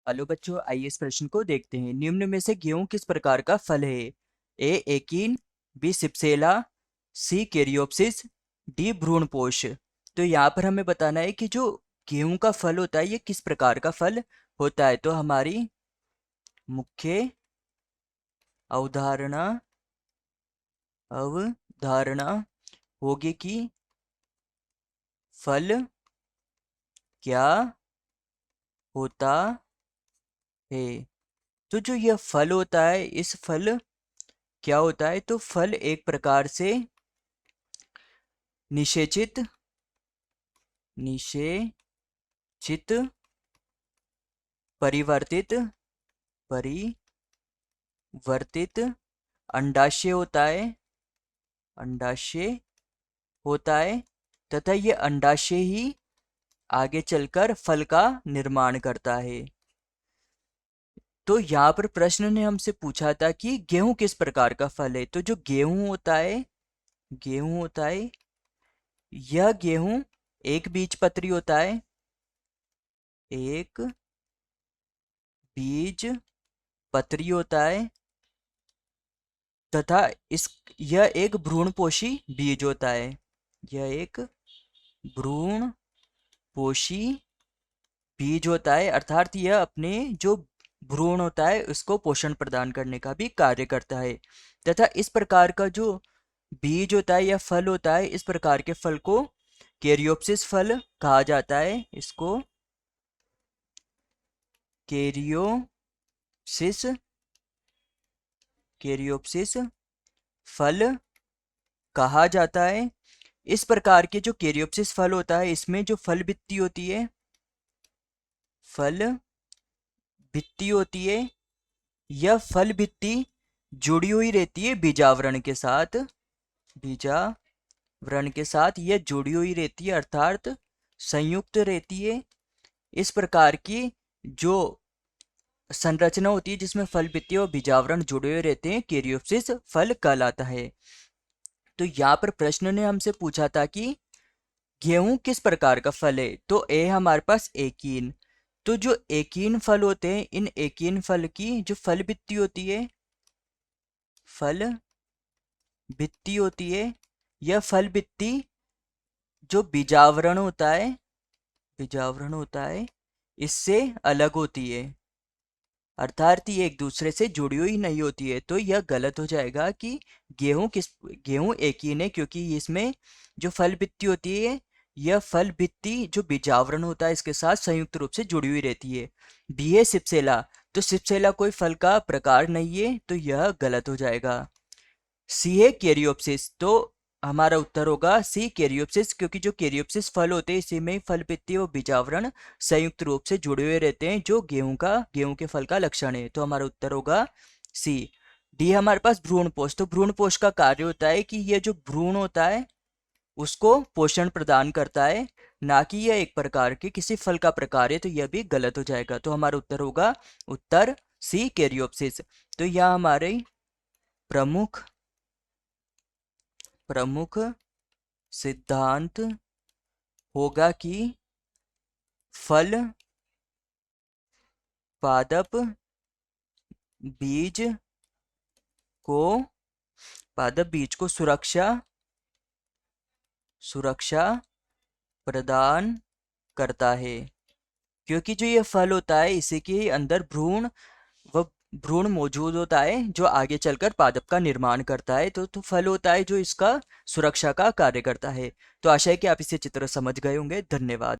Hello बच्चों, आइए इस प्रश्न को देखते हैं। निम्न में से गेहूं किस प्रकार का फल है? ए एकीन, बी सिप्सेला, सी कैरियोप्सिस, डी भ्रूणपोष। तो यहाँ पर हमें बताना है कि जो गेहूं का फल होता है ये किस प्रकार का फल होता है। तो हमारी मुख्य अवधारणा अवधारणा होगी कि फल क्या होता है। तो जो यह फल होता है, इस फल क्या होता है? तो फल एक प्रकार से निषेचित निषेचित परिवर्तित परिवर्तित अंडाशय होता है। अंडाशय होता है तथा ये अंडाशय ही आगे चलकर फल का निर्माण करता है। तो यहाँ पर प्रश्न ने हमसे पूछा था कि गेहूं किस प्रकार का फल है। तो जो गेहूं होता है यह गेहूं एक बीजपत्री होता है। एक बीज पत्री होता है तथा इस यह एक भ्रूणपोषी बीज होता है। यह एक भ्रूणपोषी बीज होता है, अर्थात यह अपने जो भ्रूण होता है उसको पोषण प्रदान करने का भी कार्य करता है। तथा इस प्रकार का जो बीज होता है या फल होता है, इस प्रकार के फल को कैरियोप्सिस फल कहा जाता है। इसको कैरियोप्सिस कैरियोप्सिस फल कहा जाता है। इस प्रकार के जो कैरियोप्सिस फल होता है इसमें जो फल भित्ति होती है, यह फल भित्ति जुड़ी हुई रहती है बीजावरण के साथ। बीजावरण के साथ यह जुड़ी हुई रहती है, अर्थात संयुक्त रहती है। इस प्रकार की जो संरचना होती है जिसमें फल भित्ति और बीजावरण जुड़े हुए रहते हैं, कैरियोप्सिस फल कहलाता है। तो यहाँ पर प्रश्न ने हमसे पूछा था कि गेहूं किस प्रकार का फल है। तो ए हमारे पास एकीन। तो जो एकीन फल होते हैं, इन एकीन फल की जो फल भित्ति होती है, यह फल भित्ति जो बीजावरण होता है इससे अलग होती है, अर्थात ये एक दूसरे से जुड़ी हुई नहीं होती है। तो यह गलत हो जाएगा कि गेहूं एकीन है, क्योंकि इसमें जो फल भित्ति होती है यह फल भित्ति जो बीजावरण होता है इसके साथ संयुक्त रूप से जुड़ी हुई रहती है। बी है सिप्सेला। तो सिप्सेला कोई फल का प्रकार नहीं है, तो यह गलत हो जाएगा। सी है कैरियोप्सिस। तो हमारा उत्तर होगा सी कैरियोप्सिस, क्योंकि जो कैरियोप्सिस फल होते हैं इसी में फल भित्ति और बीजावरण संयुक्त रूप से जुड़े हुए रहते हैं, जो गेहूं के फल का लक्षण है। तो हमारा उत्तर होगा सी। डी हमारे पास भ्रूणपोष। तो भ्रूणपोष का कार्य होता है कि यह जो भ्रूण होता है उसको पोषण प्रदान करता है, ना कि यह एक प्रकार के किसी फल का प्रकार है। तो यह भी गलत हो जाएगा। तो हमारा उत्तर होगा उत्तर सी कैरियोप्सिस। तो यह हमारे प्रमुख सिद्धांत होगा कि फल पादप बीज को सुरक्षा प्रदान करता है, क्योंकि जो ये फल होता है इसी के अंदर भ्रूण मौजूद होता है जो आगे चलकर पादप का निर्माण करता है। तो फल होता है जो इसका सुरक्षा का कार्य करता है। तो आशा है कि आप इसे चित्र समझ गए होंगे। धन्यवाद।